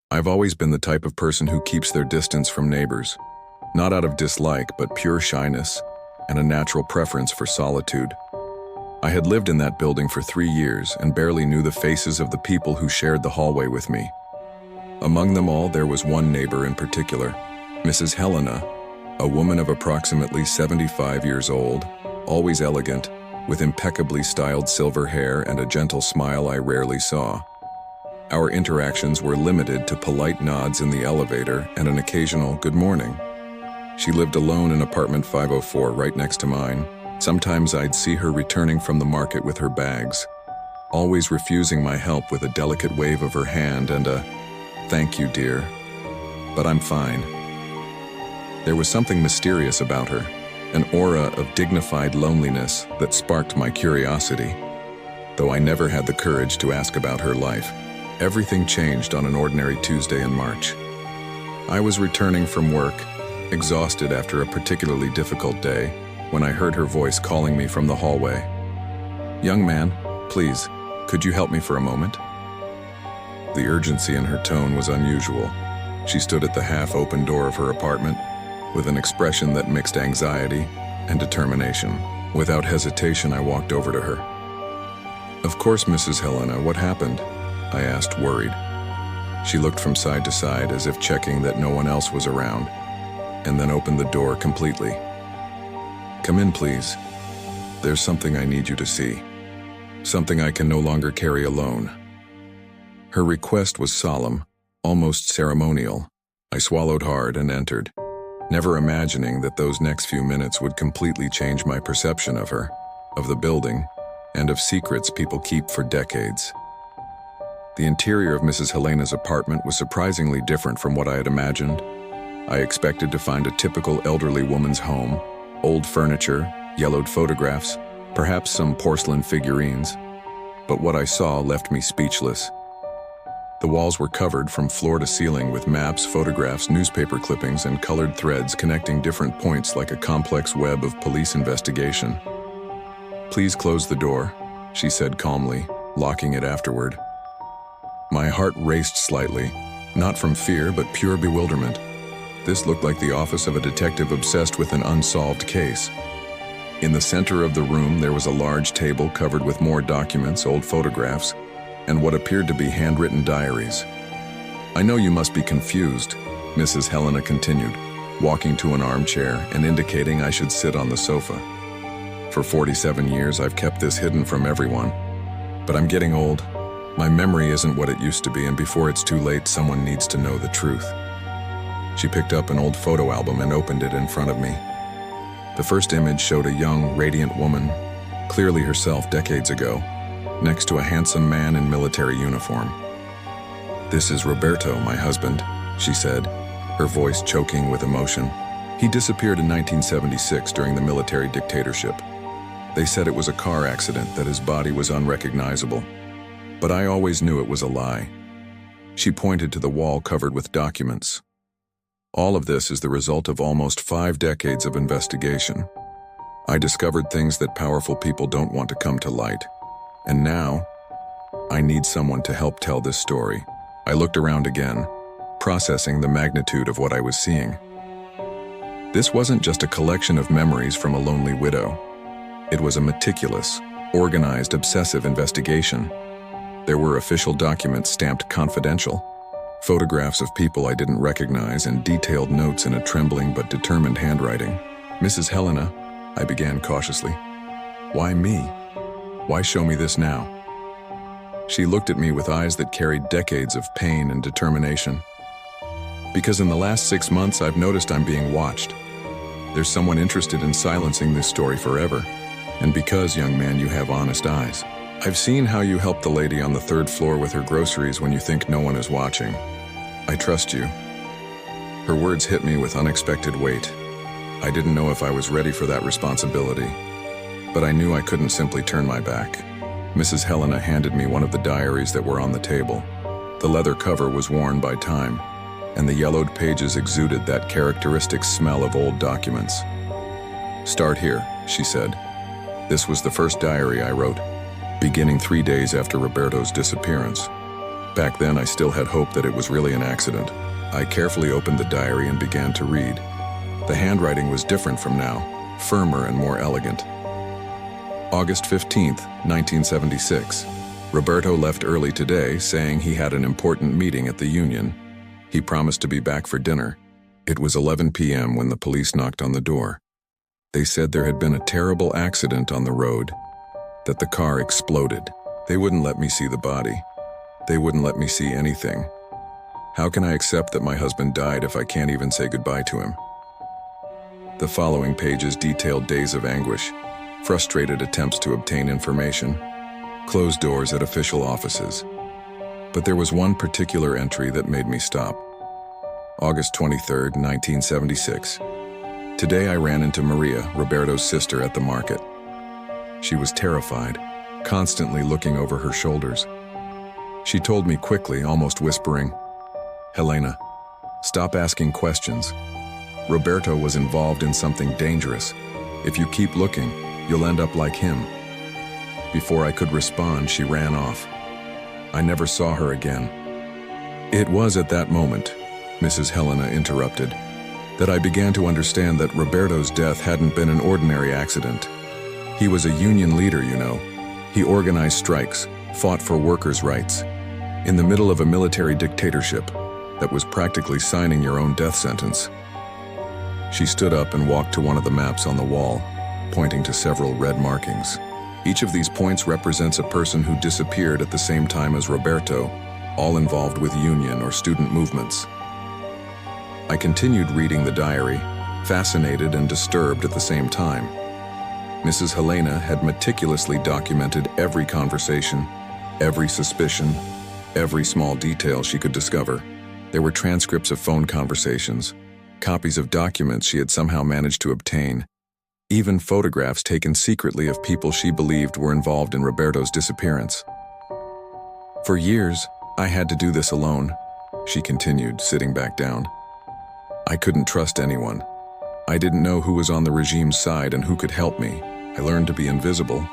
I've always been the type of person who keeps their distance from neighbors, not out of dislike, but pure shyness and a natural preference for solitude. I had lived in that building for 3 years and barely knew the faces of the people who shared the hallway with me. Among them all, there was one neighbor in particular, Mrs. Helena, a woman of approximately 75 years old, always elegant, with impeccably styled silver hair and a gentle smile I rarely saw. Our interactions were limited to polite nods in the elevator and an occasional good morning. She lived alone in apartment 504 right next to mine. Sometimes I'd see her returning from the market with her bags, always refusing my help with a delicate wave of her hand and a, "Thank you, dear, but I'm fine." There was something mysterious about her, an aura of dignified loneliness that sparked my curiosity. Though I never had the courage to ask about her life, everything changed on an ordinary Tuesday in March. I was returning from work, exhausted after a particularly difficult day, when I heard her voice calling me from the hallway. "Young man, please, could you help me for a moment?" The urgency in her tone was unusual. She stood at the half-open door of her apartment, with an expression that mixed anxiety and determination. Without hesitation, I walked over to her. "Of course, Mrs. Helena, what happened?" I asked, worried. She looked from side to side as if checking that no one else was around, and then opened the door completely. "Come in, please. There's something I need you to see. Something I can no longer carry alone." Her request was solemn, almost ceremonial. I swallowed hard and entered, never imagining that those next few minutes would completely change my perception of her, of the building, and of secrets people keep for decades. The interior of Mrs. Helena's apartment was surprisingly different from what I had imagined. I expected to find a typical elderly woman's home, old furniture, yellowed photographs, perhaps some porcelain figurines. But what I saw left me speechless. The walls were covered from floor to ceiling with maps, photographs, newspaper clippings, and colored threads connecting different points like a complex web of police investigation. "Please close the door," she said calmly, locking it afterward. My heart raced slightly, not from fear but pure bewilderment. This looked like the office of a detective obsessed with an unsolved case. In the center of the room, there was a large table covered with more documents, old photographs, and what appeared to be handwritten diaries. "I know you must be confused," Mrs. Helena continued, walking to an armchair and indicating I should sit on the sofa. "For 47 years, I've kept this hidden from everyone. But I'm getting old. My memory isn't what it used to be, and before it's too late, someone needs to know the truth." She picked up an old photo album and opened it in front of me. The first image showed a young, radiant woman, clearly herself decades ago, next to a handsome man in military uniform. "This is Roberto, my husband," she said, her voice choking with emotion. "He disappeared in 1976 during the military dictatorship. They said it was a car accident, that his body was unrecognizable. But I always knew it was a lie." She pointed to the wall covered with documents. "All of this is the result of almost 5 decades of investigation. I discovered things that powerful people don't want to come to light. And now, I need someone to help tell this story." I looked around again, processing the magnitude of what I was seeing. This wasn't just a collection of memories from a lonely widow. It was a meticulous, organized, obsessive investigation. There were official documents stamped confidential, photographs of people I didn't recognize, and detailed notes in a trembling but determined handwriting. "Mrs. Helena," I began cautiously. "Why me? Why show me this now?" She looked at me with eyes that carried decades of pain and determination. "Because in the last 6 months, I've noticed I'm being watched. There's someone interested in silencing this story forever. And because, young man, you have honest eyes. I've seen how you help the lady on the 3rd floor with her groceries when you think no one is watching. I trust you." Her words hit me with unexpected weight. I didn't know if I was ready for that responsibility, but I knew I couldn't simply turn my back. Mrs. Helena handed me one of the diaries that were on the table. The leather cover was worn by time, and the yellowed pages exuded that characteristic smell of old documents. "Start here," she said. "This was the first diary I wrote, beginning 3 days after Roberto's disappearance. Back then, I still had hope that it was really an accident. I carefully opened the diary and began to read. The handwriting was different from now, firmer and more elegant. August 15th, 1976. Roberto left early today, saying he had an important meeting at the union. He promised to be back for dinner. It was 11 p.m. when the police knocked on the door. They said there had been a terrible accident on the road, that the car exploded. They wouldn't let me see the body. They wouldn't let me see anything. How can I accept that my husband died if I can't even say goodbye to him? The following pages detailed days of anguish, frustrated attempts to obtain information, closed doors at official offices. But there was one particular entry that made me stop. August 23rd, 1976. Today I ran into Maria, Roberto's sister, at the market. She was terrified, constantly looking over her shoulders. She told me quickly, almost whispering, "Helena, stop asking questions. Roberto was involved in something dangerous. If you keep looking, you'll end up like him." Before I could respond, she ran off. I never saw her again. It was at that moment, Mrs. Helena interrupted, that I began to understand that Roberto's death hadn't been an ordinary accident. He was a union leader, you know. He organized strikes, fought for workers' rights. In the middle of a military dictatorship that was practically signing your own death sentence. She stood up and walked to one of the maps on the wall, pointing to several red markings. Each of these points represents a person who disappeared at the same time as Roberto, all involved with union or student movements. I continued reading the diary, fascinated and disturbed at the same time. Mrs. Helena had meticulously documented every conversation, every suspicion, every small detail she could discover. There were transcripts of phone conversations, copies of documents she had somehow managed to obtain, even photographs taken secretly of people she believed were involved in Roberto's disappearance. For years, I had to do this alone, she continued, sitting back down. I couldn't trust anyone. I didn't know who was on the regime's side and who could help me. I learned to be invisible,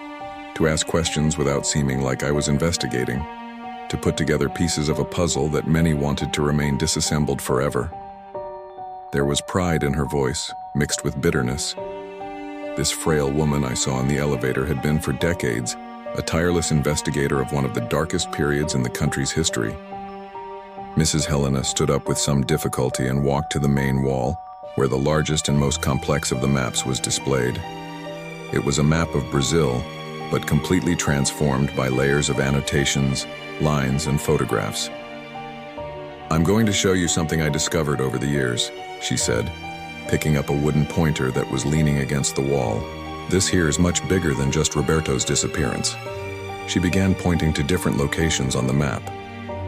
to ask questions without seeming like I was investigating, to put together pieces of a puzzle that many wanted to remain disassembled forever. There was pride in her voice, mixed with bitterness. This frail woman I saw in the elevator had been for decades a tireless investigator of one of the darkest periods in the country's history. Mrs. Helena stood up with some difficulty and walked to the main wall, where the largest and most complex of the maps was displayed. It was a map of Brazil, but completely transformed by layers of annotations, lines, and photographs. "I'm going to show you something I discovered over the years," she said, picking up a wooden pointer that was leaning against the wall. "This here is much bigger than just Roberto's disappearance." She began pointing to different locations on the map.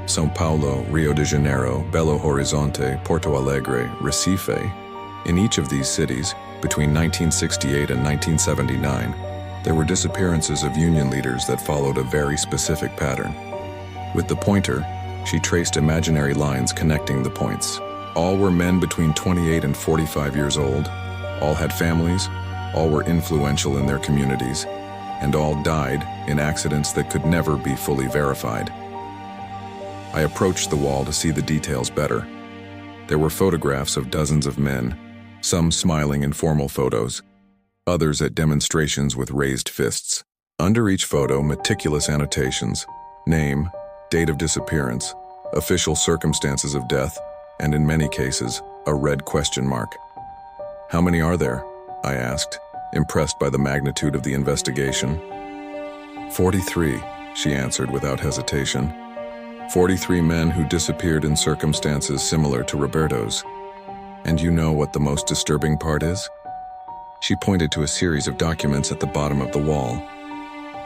São Paulo, Rio de Janeiro, Belo Horizonte, Porto Alegre, Recife. In each of these cities, between 1968 and 1979, there were disappearances of union leaders that followed a very specific pattern. With the pointer, she traced imaginary lines connecting the points. All were men between 28 and 45 years old. All had families, all were influential in their communities, and all died in accidents that could never be fully verified. I approached the wall to see the details better. There were photographs of dozens of men, some smiling in formal photos, others at demonstrations with raised fists. Under each photo, meticulous annotations, name, date of disappearance, official circumstances of death, and in many cases, a red question mark. "How many are there?" I asked, impressed by the magnitude of the investigation. 43, she answered without hesitation. 43 men who disappeared in circumstances similar to Roberto's. And you know what the most disturbing part is? She pointed to a series of documents at the bottom of the wall.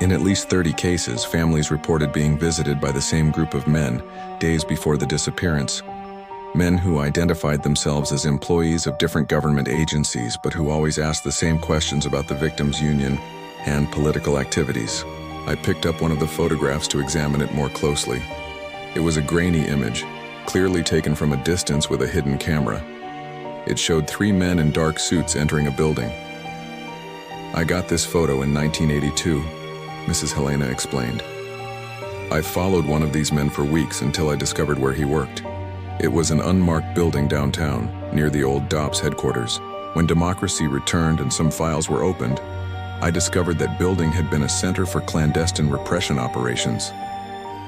In at least 30 cases, families reported being visited by the same group of men days before the disappearance. Men who identified themselves as employees of different government agencies, but who always asked the same questions about the victims' union and political activities. I picked up one of the photographs to examine it more closely. It was a grainy image, clearly taken from a distance with a hidden camera. It showed 3 men in dark suits entering a building. "I got this photo in 1982, Mrs. Helena explained. I followed one of these men for weeks until I discovered where he worked. It was an unmarked building downtown, near the old DOPS headquarters. When democracy returned and some files were opened, I discovered that building had been a center for clandestine repression operations.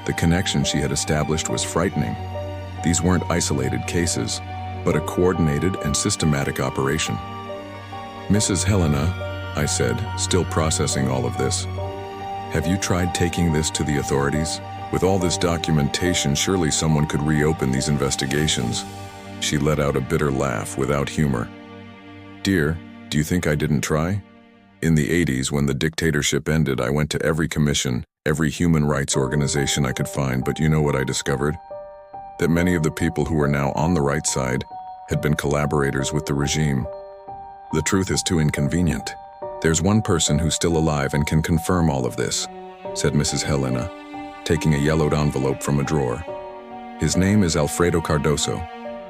The connection she had established was frightening. These weren't isolated cases, but a coordinated and systematic operation. "Mrs. Helena," I said, still processing all of this, "have you tried taking this to the authorities? With all this documentation, surely someone could reopen these investigations." She let out a bitter laugh without humor. "Dear, do you think I didn't try? In the 80s, when the dictatorship ended, I went to every commission, every human rights organization I could find, but you know what I discovered? That many of the people who are now on the right side had been collaborators with the regime. The truth is too inconvenient. There's one person who's still alive and can confirm all of this," said Mrs. Helena, taking a yellowed envelope from a drawer. "His name is Alfredo Cardoso.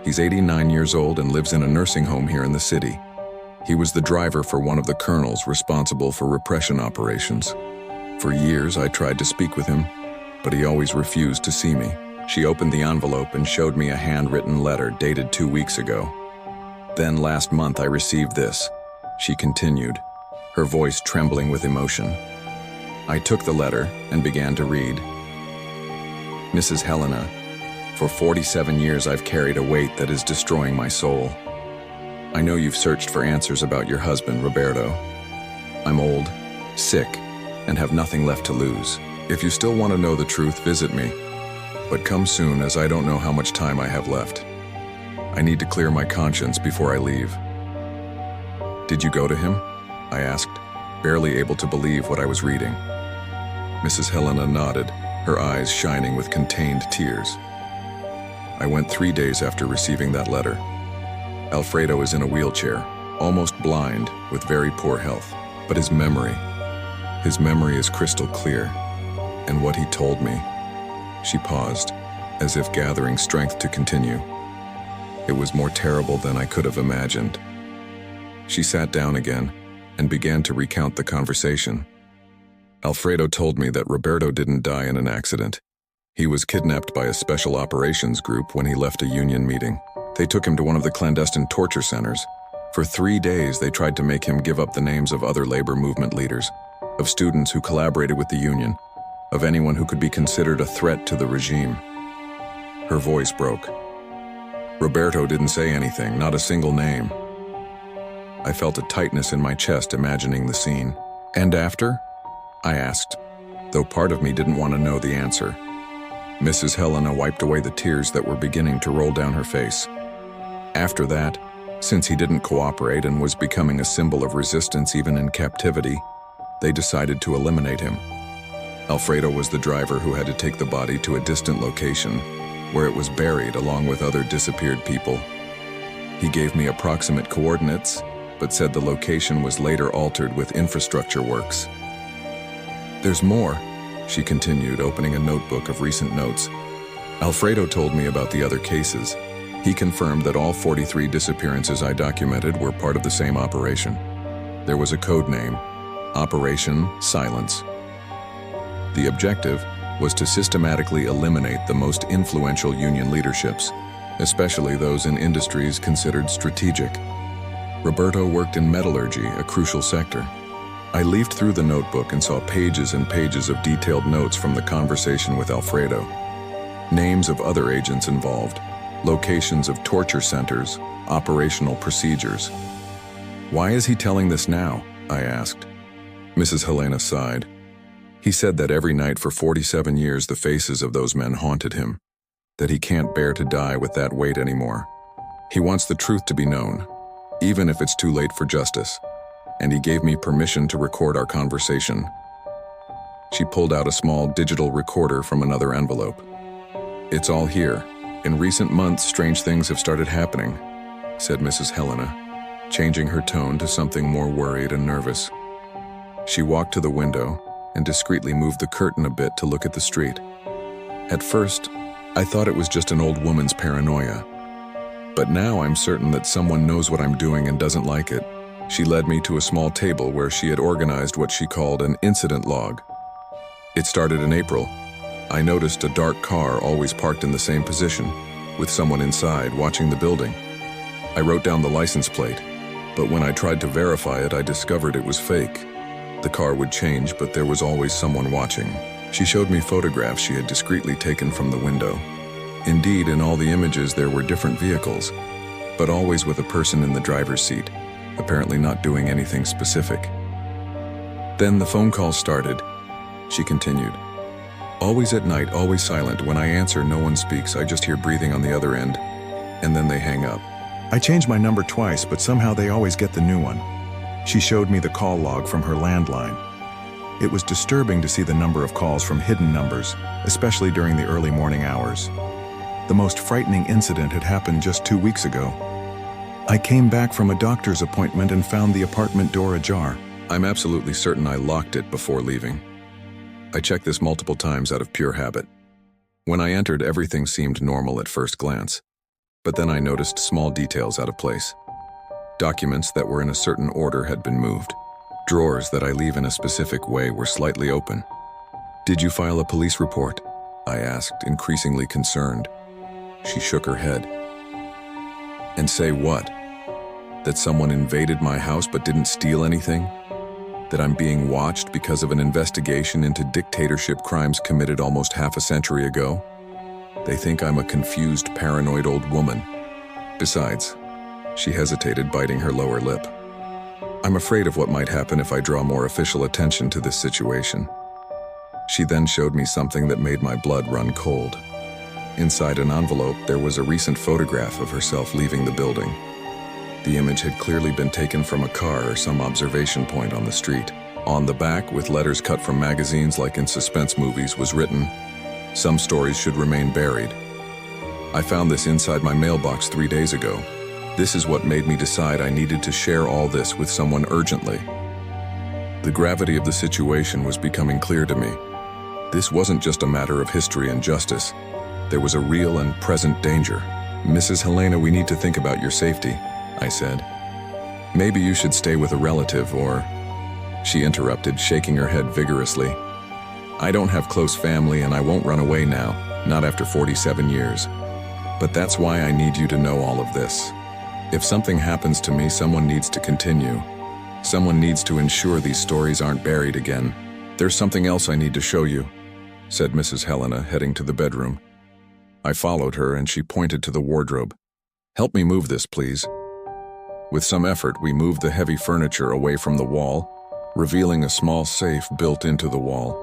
He's 89 years old and lives in a nursing home here in the city. He was the driver for one of the colonels responsible for repression operations. For years, I tried to speak with him, but he always refused to see me." She opened the envelope and showed me a handwritten letter dated 2 weeks ago. "Then last month I received this," she continued, her voice trembling with emotion. I took the letter and began to read. "Mrs. Helena, for 47 years I've carried a weight that is destroying my soul. I know you've searched for answers about your husband, Roberto. I'm old, sick, and have nothing left to lose. If you still want to know the truth, visit me. But come soon, as I don't know how much time I have left. I need to clear my conscience before I leave." "Did you go to him?" I asked, barely able to believe what I was reading. Mrs. Helena nodded, her eyes shining with contained tears. "I went 3 days after receiving that letter. Alfredo is in a wheelchair, almost blind, with very poor health. But his memory is crystal clear. And what he told me..." She paused, as if gathering strength to continue. "It was more terrible than I could have imagined." She sat down again and began to recount the conversation. "Alfredo told me that Roberto didn't die in an accident. He was kidnapped by a special operations group when he left a union meeting. They took him to one of the clandestine torture centers. For 3 days, they tried to make him give up the names of other labor movement leaders, of students who collaborated with the union, of anyone who could be considered a threat to the regime." Her voice broke. "Roberto didn't say anything, not a single name." I felt a tightness in my chest imagining the scene. "And after?" I asked, though part of me didn't want to know the answer. Mrs. Helena wiped away the tears that were beginning to roll down her face. "After that, since he didn't cooperate and was becoming a symbol of resistance even in captivity, they decided to eliminate him. Alfredo was the driver who had to take the body to a distant location, where it was buried along with other disappeared people. He gave me approximate coordinates, but said the location was later altered with infrastructure works." "There's more," she continued, opening a notebook of recent notes. "Alfredo told me about the other cases. He confirmed that all 43 disappearances I documented were part of the same operation. There was a code name, Operation Silence. The objective was to systematically eliminate the most influential union leaderships, especially those in industries considered strategic. Roberto worked in metallurgy, a crucial sector. I leafed through the notebook and saw pages and pages of detailed notes from the conversation with Alfredo. Names of other agents involved, locations of torture centers, operational procedures. "Why is he telling this now?" I asked. Mrs. Helena sighed. "He said that every night for 47 years the faces of those men haunted him, that he can't bear to die with that weight anymore. He wants the truth to be known, even if it's too late for justice, and he gave me permission to record our conversation." She pulled out a small digital recorder from another envelope. "It's all here. In recent months, strange things have started happening," said Mrs. Helena, changing her tone to something more worried and nervous. She walked to the window and discreetly moved the curtain a bit to look at the street. "At first, I thought it was just an old woman's paranoia. But now I'm certain that someone knows what I'm doing and doesn't like it." She led me to a small table where she had organized what she called an incident log. "It started in April. I noticed a dark car always parked in the same position, with someone inside watching the building. I wrote down the license plate, but when I tried to verify it, I discovered it was fake. The car would change, but there was always someone watching. She showed me photographs she had discreetly taken from the window. Indeed, in all the images there were different vehicles, but always with a person in the driver's seat, apparently not doing anything specific. Then the phone call started. She continued. Always at night, always silent. When I answer, no one speaks. I just hear breathing on the other end, and then they hang up. I changed my number twice, but somehow they always get the new one. She showed me the call log from her landline. It was disturbing to see the number of calls from hidden numbers, especially during the early morning hours. The most frightening incident had happened just 2 weeks ago. I came back from a doctor's appointment and found the apartment door ajar. I'm absolutely certain I locked it before leaving. I checked this multiple times out of pure habit. When I entered, everything seemed normal at first glance, but then I noticed small details out of place. Documents that were in a certain order had been moved. Drawers that I leave in a specific way were slightly open. Did you file a police report? I asked, increasingly concerned. She shook her head. And say what? That someone invaded my house but didn't steal anything? That I'm being watched because of an investigation into dictatorship crimes committed almost half a century ago? They think I'm a confused, paranoid old woman. Besides, she hesitated, biting her lower lip. I'm afraid of what might happen if I draw more official attention to this situation. She then showed me something that made my blood run cold. Inside an envelope, there was a recent photograph of herself leaving the building. The image had clearly been taken from a car or some observation point on the street. On the back, with letters cut from magazines like in suspense movies, was written, "Some stories should remain buried." I found this inside my mailbox 3 days ago. This is what made me decide I needed to share all this with someone urgently. The gravity of the situation was becoming clear to me. This wasn't just a matter of history and justice. There was a real and present danger. Mrs. Helena, we need to think about your safety, I said. Maybe you should stay with a relative or... She interrupted, shaking her head vigorously. I don't have close family and I won't run away now, not after 47 years. But that's why I need you to know all of this. If something happens to me, someone needs to continue. Someone needs to ensure these stories aren't buried again. There's something else I need to show you, said Mrs. Helena, heading to the bedroom. I followed her and she pointed to the wardrobe. Help me move this, please. With some effort, we moved the heavy furniture away from the wall, revealing a small safe built into the wall.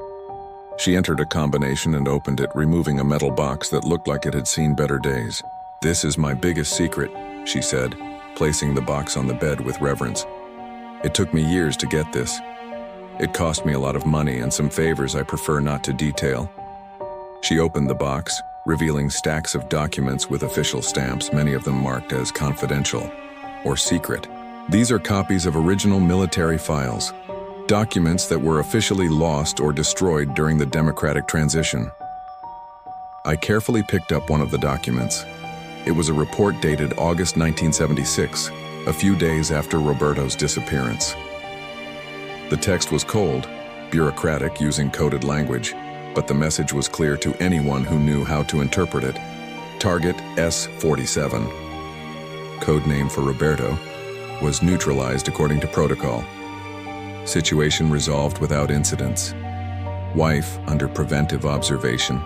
She entered a combination and opened it, removing a metal box that looked like it had seen better days. This is my biggest secret, she said, placing the box on the bed with reverence. It took me years to get this. It cost me a lot of money and some favors I prefer not to detail. She opened the box, revealing stacks of documents with official stamps, many of them marked as confidential or secret. These are copies of original military files, documents that were officially lost or destroyed during the democratic transition. I carefully picked up one of the documents. It was a report dated August 1976, a few days after Roberto's disappearance. The text was cold, bureaucratic, using coded language, but the message was clear to anyone who knew how to interpret it. Target S-47, code name for Roberto, was neutralized according to protocol. Situation resolved without incidents. Wife under preventive observation.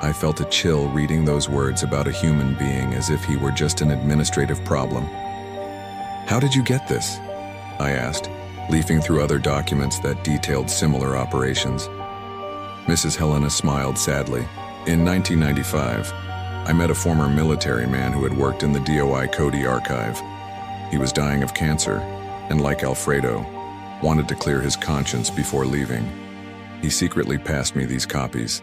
I felt a chill reading those words about a human being as if he were just an administrative problem. How did you get this? I asked, leafing through other documents that detailed similar operations. Mrs. Helena smiled sadly. In 1995, I met a former military man who had worked in the DOI Cody archive. He was dying of cancer, and like Alfredo, wanted to clear his conscience before leaving. He secretly passed me these copies.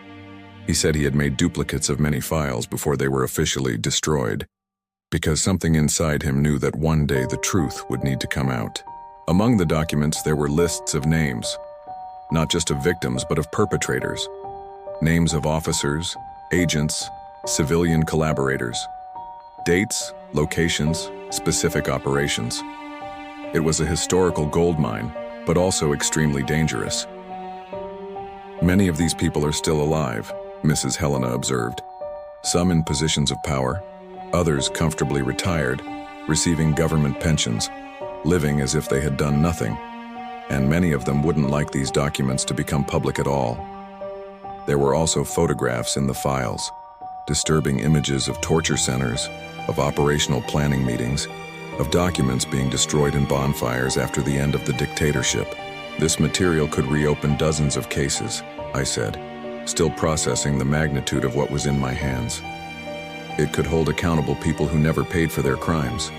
He said he had made duplicates of many files before they were officially destroyed, because something inside him knew that one day the truth would need to come out. Among the documents, there were lists of names, not just of victims, but of perpetrators. Names of officers, agents, civilian collaborators. Dates, locations, specific operations. It was a historical goldmine, but also extremely dangerous. Many of these people are still alive, Mrs. Helena observed. Some in positions of power, others comfortably retired, receiving government pensions, living as if they had done nothing, and many of them wouldn't like these documents to become public at all. There were also photographs in the files, disturbing images of torture centers, of operational planning meetings, of documents being destroyed in bonfires after the end of the dictatorship. This material could reopen dozens of cases, I said, still processing the magnitude of what was in my hands. It could hold accountable people who never paid for their crimes.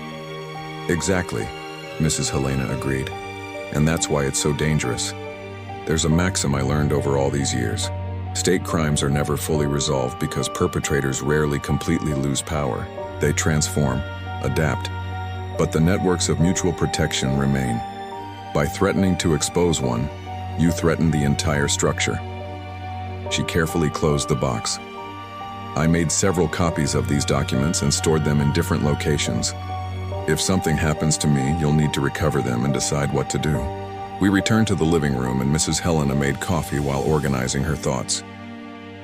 Exactly, Mrs. Helena agreed. And that's why it's so dangerous. There's a maxim I learned over all these years. State crimes are never fully resolved because perpetrators rarely completely lose power. They transform, adapt. But the networks of mutual protection remain. By threatening to expose one, you threaten the entire structure. She carefully closed the box. I made several copies of these documents and stored them in different locations. If something happens to me, you'll need to recover them and decide what to do. We returned to the living room and Mrs. Helena made coffee while organizing her thoughts.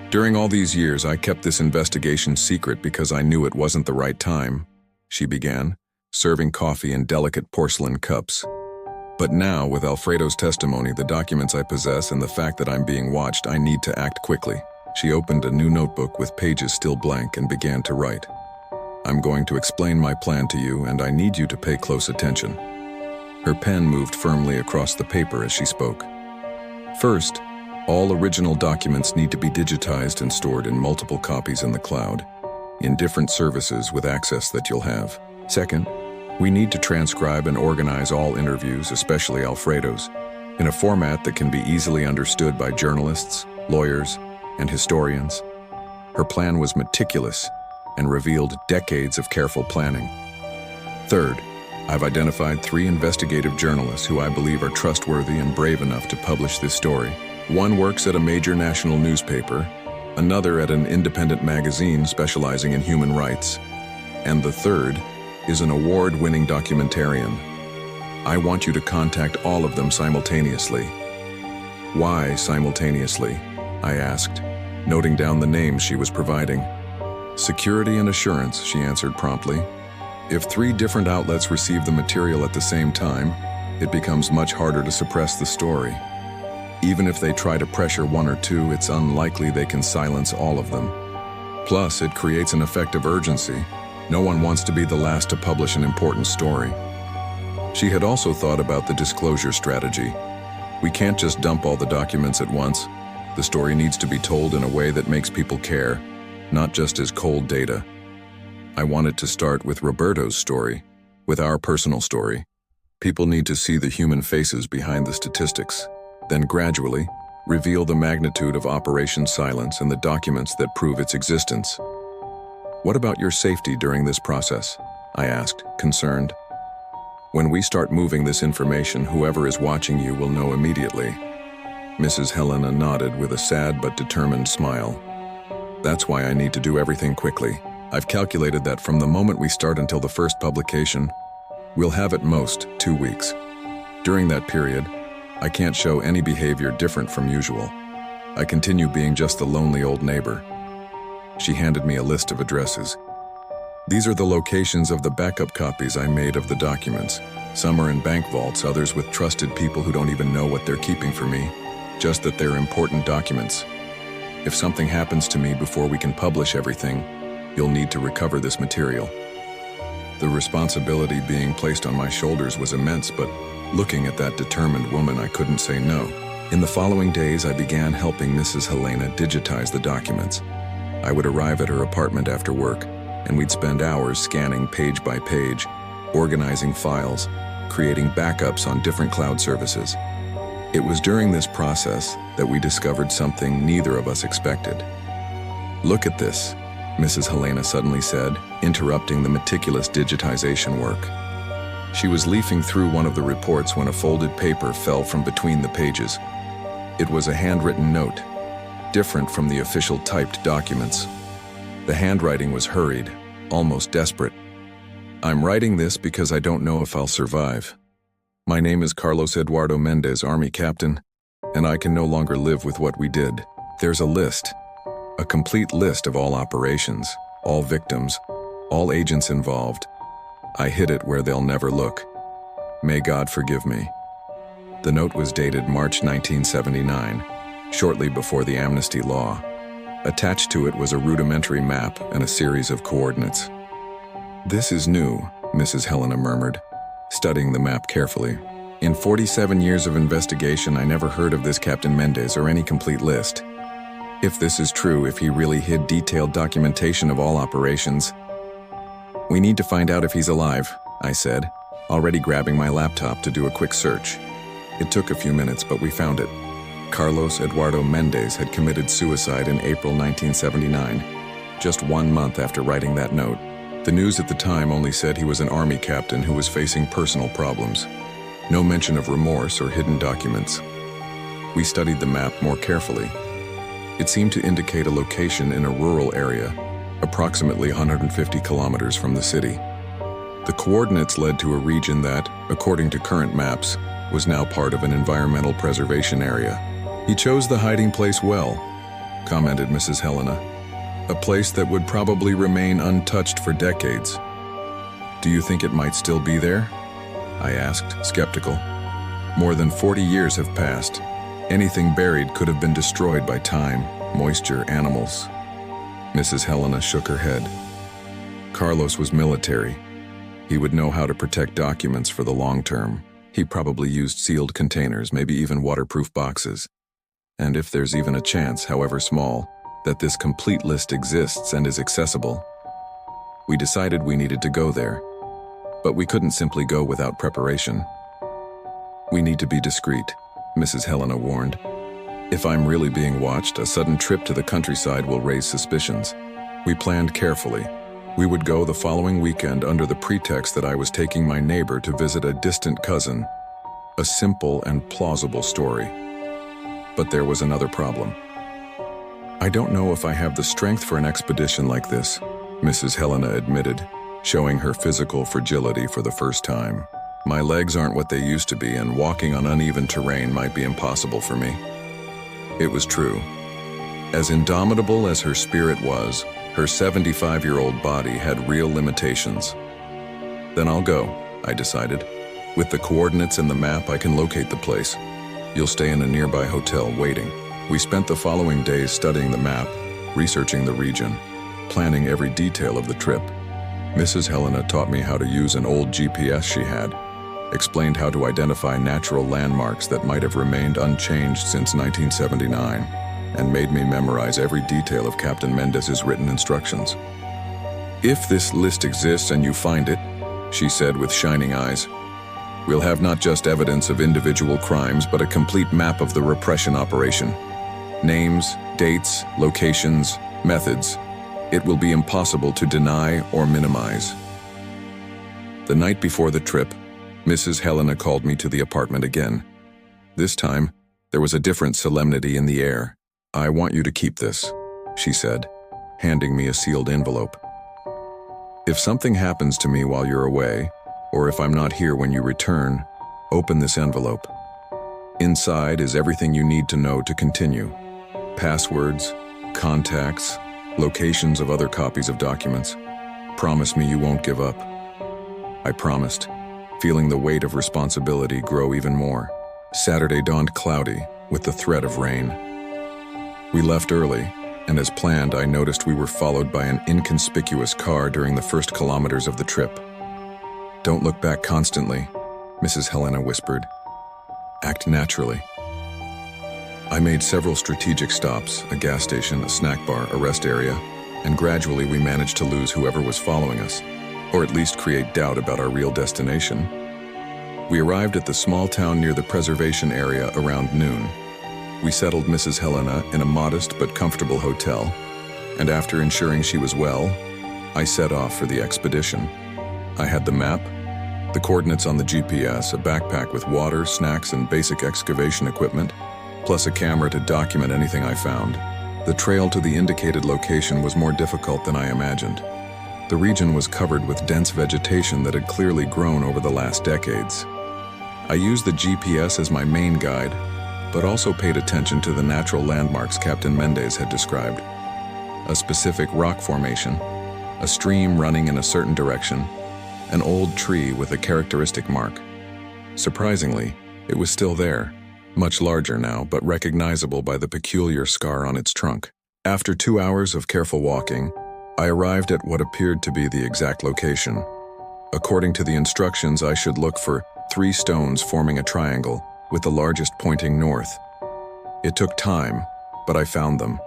During all these years, I kept this investigation secret because I knew it wasn't the right time, she began, serving coffee in delicate porcelain cups. But now, with Alfredo's testimony, the documents I possess, and the fact that I'm being watched, I need to act quickly. She opened a new notebook with pages still blank and began to write. I'm going to explain my plan to you, and I need you to pay close attention. Her pen moved firmly across the paper as she spoke. First, all original documents need to be digitized and stored in multiple copies in the cloud, in different services with access that you'll have. Second, we need to transcribe and organize all interviews, especially Alfredo's, in a format that can be easily understood by journalists, lawyers, and historians. Her plan was meticulous and revealed decades of careful planning. Third, I've identified 3 investigative journalists who I believe are trustworthy and brave enough to publish this story. One works at a major national newspaper, another at an independent magazine specializing in human rights, and the third is an award-winning documentarian. I want you to contact all of them simultaneously. Why simultaneously? I asked, noting down the names she was providing. Security and assurance, she answered promptly. If 3 different outlets receive the material at the same time, it becomes much harder to suppress the story. Even if they try to pressure 1 or 2, it's unlikely they can silence all of them. Plus, it creates an effect of urgency. No one wants to be the last to publish an important story. She had also thought about the disclosure strategy. We can't just dump all the documents at once. The story needs to be told in a way that makes people care, not just as cold data. I wanted to start with Roberto's story, with our personal story. People need to see the human faces behind the statistics, then gradually reveal the magnitude of Operation Silence and the documents that prove its existence. What about your safety during this process? I asked, concerned. When we start moving this information, whoever is watching you will know immediately. Mrs. Helena nodded with a sad but determined smile. That's why I need to do everything quickly. I've calculated that from the moment we start until the first publication, we'll have at most 2 weeks. During that period, I can't show any behavior different from usual. I continue being just the lonely old neighbor. She handed me a list of addresses. These are the locations of the backup copies I made of the documents. Some are in bank vaults, others with trusted people who don't even know what they're keeping for me, just that they're important documents. If something happens to me before we can publish everything, you'll need to recover this material. The responsibility being placed on my shoulders was immense, but looking at that determined woman, I couldn't say no. In the following days, I began helping Mrs. Helena digitize the documents. I would arrive at her apartment after work, and we'd spend hours scanning page by page, organizing files, creating backups on different cloud services. It was during this process that we discovered something neither of us expected. Look at this, Mrs. Helena suddenly said, interrupting the meticulous digitization work. She was leafing through one of the reports when a folded paper fell from between the pages. It was a handwritten note, different from the official typed documents. The handwriting was hurried, almost desperate. I'm writing this because I don't know if I'll survive. My name is Carlos Eduardo Mendez, Army Captain, and I can no longer live with what we did. There's a list, a complete list of all operations, all victims, all agents involved. I hid it where they'll never look. May God forgive me. The note was dated March 1979, shortly before the amnesty law. Attached to it was a rudimentary map and a series of coordinates. "This is new," Mrs. Helena murmured, studying the map carefully. "In 47 years of investigation, I never heard of this Captain Mendez or any complete list. If this is true, if he really hid detailed documentation of all operations, we need to find out if he's alive," I said, already grabbing my laptop to do a quick search. It took a few minutes, but we found it. Carlos Eduardo Mendez had committed suicide in April 1979, just 1 month after writing that note. The news at the time only said he was an army captain who was facing personal problems. No mention of remorse or hidden documents. We studied the map more carefully. It seemed to indicate a location in a rural area, approximately 150 kilometers from the city. The coordinates led to a region that, according to current maps, was now part of an environmental preservation area. "He chose the hiding place well," commented Mrs. Helena. "A place that would probably remain untouched for decades." "Do you think it might still be there?" I asked, skeptical. "More than 40 years have passed. Anything buried could have been destroyed by time, moisture, animals." Mrs. Helena shook her head. "Carlos was military. He would know how to protect documents for the long term. He probably used sealed containers, maybe even waterproof boxes. And if there's even a chance, however small, that this complete list exists and is accessible, we decided we needed to go there. But we couldn't simply go without preparation. We need to be discreet," Mrs. Helena warned. "If I'm really being watched, a sudden trip to the countryside will raise suspicions." We planned carefully. We would go the following weekend under the pretext that I was taking my neighbor to visit a distant cousin. A simple and plausible story. But there was another problem. "I don't know if I have the strength for an expedition like this," Mrs. Helena admitted, showing her physical fragility for the first time. "My legs aren't what they used to be, and walking on uneven terrain might be impossible for me." It was true. As indomitable as her spirit was, her 75-year-old body had real limitations. "Then I'll go," I decided. "With the coordinates and the map, I can locate the place. You'll stay in a nearby hotel waiting." We spent the following days studying the map, researching the region, planning every detail of the trip. Mrs. Helena taught me how to use an old GPS she had, explained how to identify natural landmarks that might have remained unchanged since 1979, and made me memorize every detail of Captain Mendez's written instructions. "If this list exists and you find it," she said with shining eyes, "we'll have not just evidence of individual crimes, but a complete map of the repression operation. Names, dates, locations, methods. It will be impossible to deny or minimize." The night before the trip, Mrs. Helena called me to the apartment again. This time, there was a different solemnity in the air. "I want you to keep this," she said, handing me a sealed envelope. "If something happens to me while you're away, or if I'm not here when you return, open this envelope. Inside is everything you need to know to continue. Passwords, contacts, locations of other copies of documents. Promise me you won't give up." I promised, feeling the weight of responsibility grow even more. Saturday dawned cloudy, with the threat of rain. We left early, and as planned, I noticed we were followed by an inconspicuous car during the first kilometers of the trip. "Don't look back constantly," Mrs. Helena whispered. "Act naturally." I made several strategic stops, a gas station, a snack bar, a rest area, and gradually we managed to lose whoever was following us, or at least create doubt about our real destination. We arrived at the small town near the preservation area around noon. We settled Mrs. Helena in a modest but comfortable hotel, and after ensuring she was well, I set off for the expedition. I had the map, the coordinates on the GPS, a backpack with water, snacks, and basic excavation equipment, plus a camera to document anything I found. The trail to the indicated location was more difficult than I imagined. The region was covered with dense vegetation that had clearly grown over the last decades. I used the GPS as my main guide, but also paid attention to the natural landmarks Captain Mendez had described. A specific rock formation, a stream running in a certain direction, an old tree with a characteristic mark. Surprisingly, it was still there, much larger now, but recognizable by the peculiar scar on its trunk. After 2 hours of careful walking, I arrived at what appeared to be the exact location. According to the instructions, I should look for 3 stones forming a triangle, with the largest pointing north. It took time, but I found them.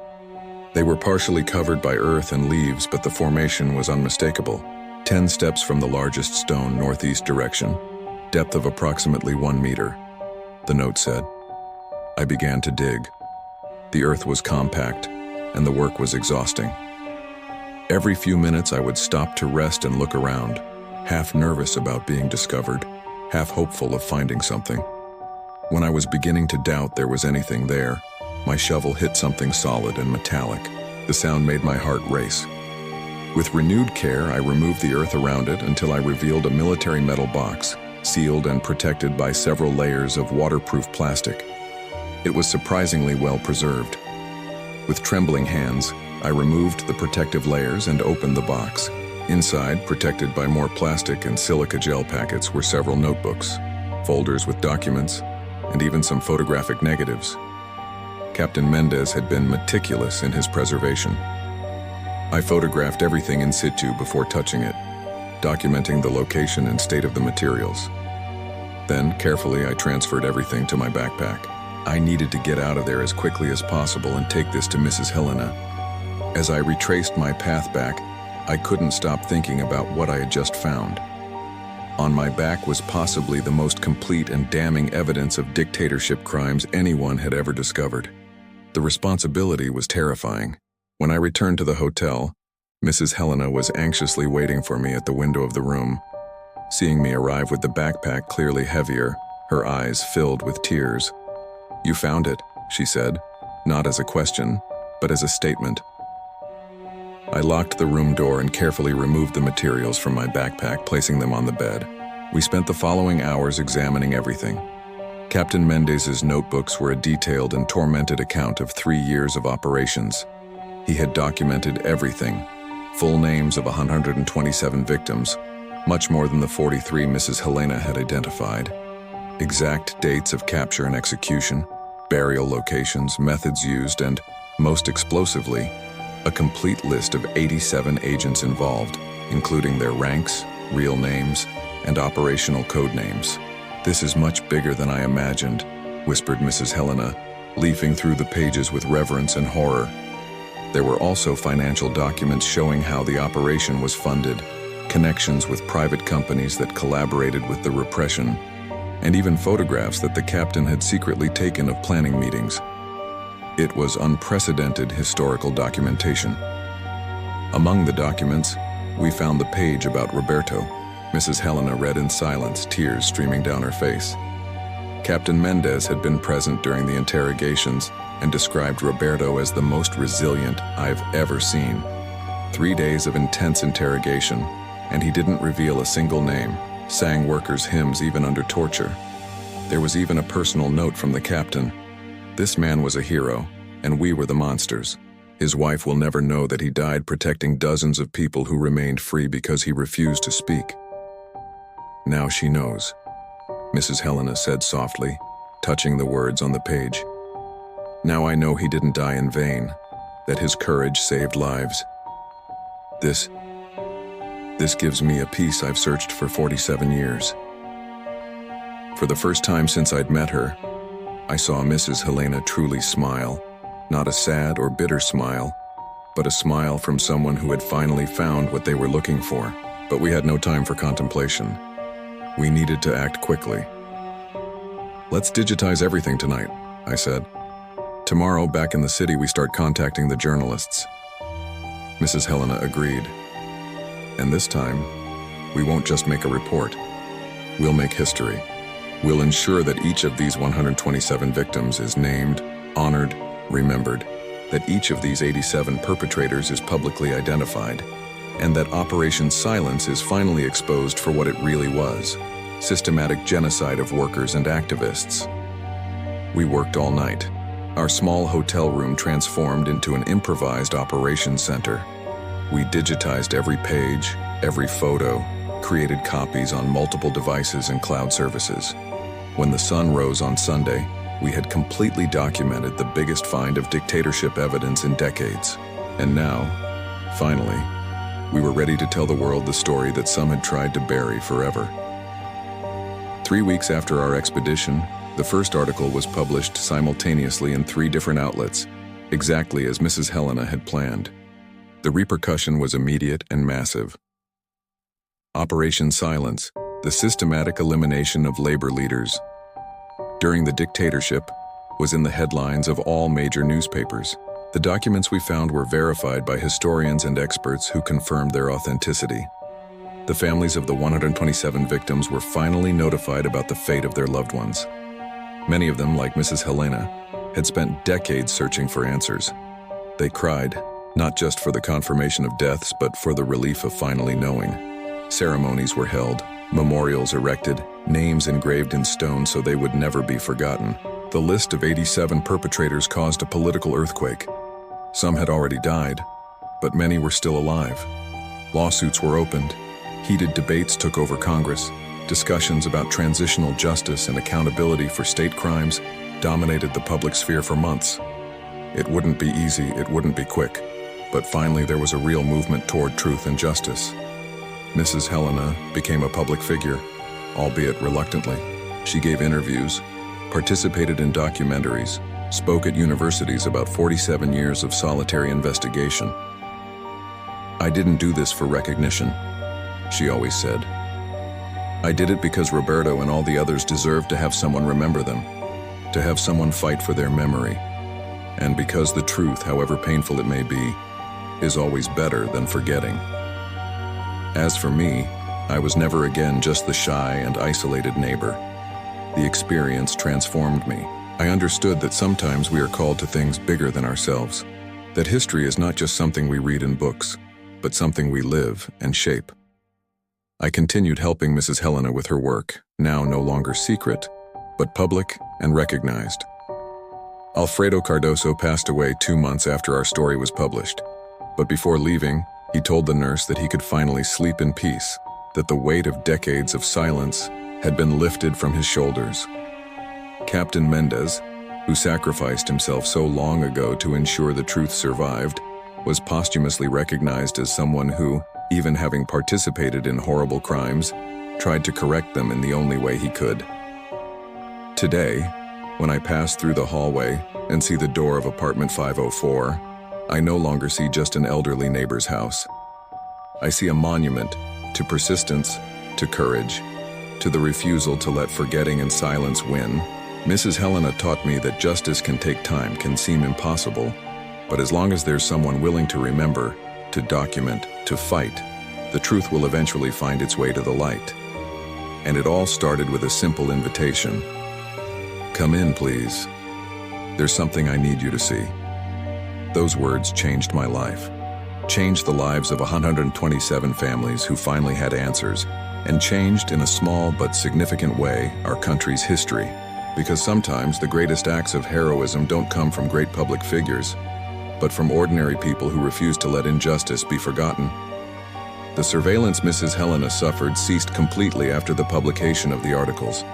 They were partially covered by earth and leaves, but the formation was unmistakable. 10 steps from the largest stone, northeast direction, depth of approximately 1 meter, the note said. I began to dig. The earth was compact, and the work was exhausting. Every few minutes I would stop to rest and look around, half nervous about being discovered, half hopeful of finding something. When I was beginning to doubt there was anything there, my shovel hit something solid and metallic. The sound made my heart race. With renewed care, I removed the earth around it until I revealed a military metal box, sealed and protected by several layers of waterproof plastic. It was surprisingly well preserved. With trembling hands, I removed the protective layers and opened the box. Inside, protected by more plastic and silica gel packets, were several notebooks, folders with documents, and even some photographic negatives. Captain Mendez had been meticulous in his preservation. I photographed everything in situ before touching it, documenting the location and state of the materials. Then, carefully, I transferred everything to my backpack. I needed to get out of there as quickly as possible and take this to Mrs. Helena. As I retraced my path back, I couldn't stop thinking about what I had just found. On my back was possibly the most complete and damning evidence of dictatorship crimes anyone had ever discovered. The responsibility was terrifying. When I returned to the hotel, Mrs. Helena was anxiously waiting for me at the window of the room. Seeing me arrive with the backpack clearly heavier, her eyes filled with tears. "You found it," she said, not as a question, but as a statement. I locked the room door and carefully removed the materials from my backpack, placing them on the bed. We spent the following hours examining everything. Captain Mendez's notebooks were a detailed and tormented account of 3 years of operations. He had documented everything, full names of 127 victims, much more than the 43 Mrs. Helena had identified, exact dates of capture and execution, burial locations, methods used, and, most explosively, a complete list of 87 agents involved, including their ranks, real names, and operational code names. "This is much bigger than I imagined," whispered Mrs. Helena, leafing through the pages with reverence and horror. There were also financial documents showing how the operation was funded, connections with private companies that collaborated with the repression, and even photographs that the captain had secretly taken of planning meetings. It was unprecedented historical documentation. Among the documents, we found the page about Roberto. Mrs. Helena read in silence, tears streaming down her face. Captain Mendez had been present during the interrogations and described Roberto as the most resilient I've ever seen. 3 days of intense interrogation, and he didn't reveal a single name, sang workers' hymns even under torture. There was even a personal note from the captain. This man was a hero, and we were the monsters. His wife will never know that he died protecting dozens of people who remained free because he refused to speak. "Now she knows," Mrs. Helena said softly, touching the words on the page. "Now I know he didn't die in vain, that his courage saved lives. This gives me a peace I've searched for 47 years." For the first time since I'd met her, I saw Mrs. Helena truly smile, not a sad or bitter smile, but a smile from someone who had finally found what they were looking for. But we had no time for contemplation. We needed to act quickly. "Let's digitize everything tonight," I said. "Tomorrow, back in the city, we start contacting the journalists." Mrs. Helena agreed. "And this time, we won't just make a report. We'll make history. We'll ensure that each of these 127 victims is named, honored, remembered, that each of these 87 perpetrators is publicly identified, and that Operation Silence is finally exposed for what it really was: systematic genocide of workers and activists." We worked all night. Our small hotel room transformed into an improvised operations center. We digitized every page, every photo, created copies on multiple devices and cloud services. When the sun rose on Sunday, we had completely documented the biggest find of dictatorship evidence in decades. And now, finally, we were ready to tell the world the story that some had tried to bury forever. 3 weeks after our expedition, the first article was published simultaneously in 3 different outlets, exactly as Mrs. Helena had planned. The repercussion was immediate and massive. Operation Silence, the systematic elimination of labor leaders during the dictatorship, was in the headlines of all major newspapers. The documents we found were verified by historians and experts who confirmed their authenticity. The families of the 127 victims were finally notified about the fate of their loved ones. Many of them, like Mrs. Helena, had spent decades searching for answers. They cried, not just for the confirmation of deaths, but for the relief of finally knowing. Ceremonies were held, memorials erected, names engraved in stone so they would never be forgotten. The list of 87 perpetrators caused a political earthquake. Some had already died, but many were still alive. Lawsuits were opened. Heated debates took over Congress. Discussions about transitional justice and accountability for state crimes dominated the public sphere for months. It wouldn't be easy, it wouldn't be quick, but finally there was a real movement toward truth and justice. Mrs. Helena became a public figure, albeit reluctantly. She gave interviews, participated in documentaries, spoke at universities about 47 years of solitary investigation. "I didn't do this for recognition," she always said. "I did it because Roberto and all the others deserved to have someone remember them, to have someone fight for their memory, and because the truth, however painful it may be, is always better than forgetting." As for me, I was never again just the shy and isolated neighbor. The experience transformed me. I understood that sometimes we are called to things bigger than ourselves, that history is not just something we read in books, but something we live and shape. I continued helping Mrs. Helena with her work, now no longer secret, but public and recognized. Alfredo Cardoso passed away 2 months after our story was published, but before leaving, he told the nurse that he could finally sleep in peace, that the weight of decades of silence had been lifted from his shoulders. Captain Mendez, who sacrificed himself so long ago to ensure the truth survived, was posthumously recognized as someone who, even having participated in horrible crimes, tried to correct them in the only way he could. Today, when I pass through the hallway and see the door of apartment 504, I no longer see just an elderly neighbor's house. I see a monument to persistence, to courage, to the refusal to let forgetting and silence win. Mrs. Helena taught me that justice can take time, can seem impossible, but as long as there's someone willing to remember, to document, to fight, the truth will eventually find its way to the light. And it all started with a simple invitation. "Come in, please. There's something I need you to see." Those words changed my life, changed the lives of 127 families who finally had answers, and changed in a small but significant way our country's history. Because sometimes the greatest acts of heroism don't come from great public figures, but from ordinary people who refuse to let injustice be forgotten. The surveillance Mrs. Helena suffered ceased completely after the publication of the articles.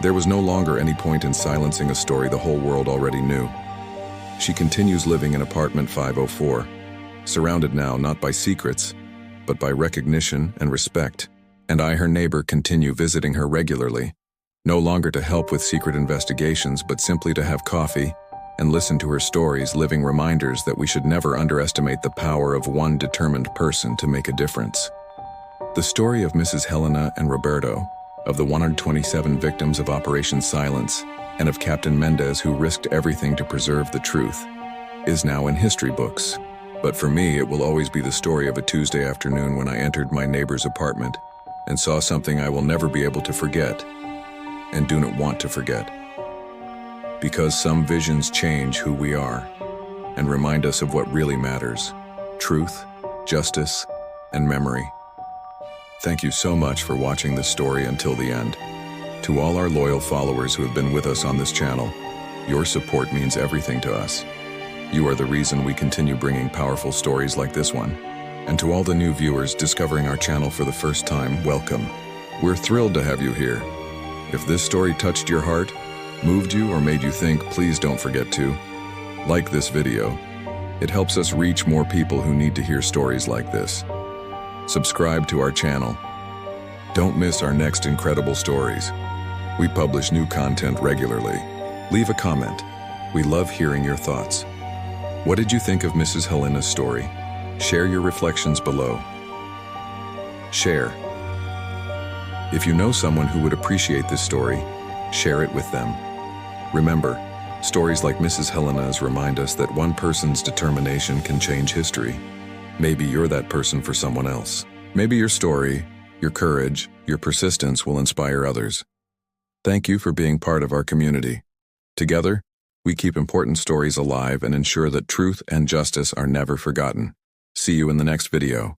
There was no longer any point in silencing a story the whole world already knew. She continues living in apartment 504, surrounded now not by secrets, but by recognition and respect. And I, her neighbor, continue visiting her regularly, no longer to help with secret investigations, but simply to have coffee and listen to her stories, living reminders that we should never underestimate the power of one determined person to make a difference. The story of Mrs. Helena and Roberto, of the 127 victims of Operation Silence, and of Captain Mendez who risked everything to preserve the truth, is now in history books. But for me, it will always be the story of a Tuesday afternoon when I entered my neighbor's apartment and saw something I will never be able to forget, and do not want to forget. Because some visions change who we are and remind us of what really matters: truth, justice, and memory. Thank you so much for watching this story until the end. To all our loyal followers who have been with us on this channel, your support means everything to us. You are the reason we continue bringing powerful stories like this one. And to all the new viewers discovering our channel for the first time, welcome. We're thrilled to have you here. If this story touched your heart, moved you, or made you think, please don't forget to like this video. It helps us reach more people who need to hear stories like this. Subscribe to our channel. Don't miss our next incredible stories. We publish new content regularly. Leave a comment. We love hearing your thoughts. What did you think of Mrs. Helena's story? Share your reflections below. Share. If you know someone who would appreciate this story, share it with them. Remember, stories like Mrs. Helena's remind us that one person's determination can change history. Maybe you're that person for someone else. Maybe your story, your courage, your persistence will inspire others. Thank you for being part of our community. Together, we keep important stories alive and ensure that truth and justice are never forgotten. See you in the next video.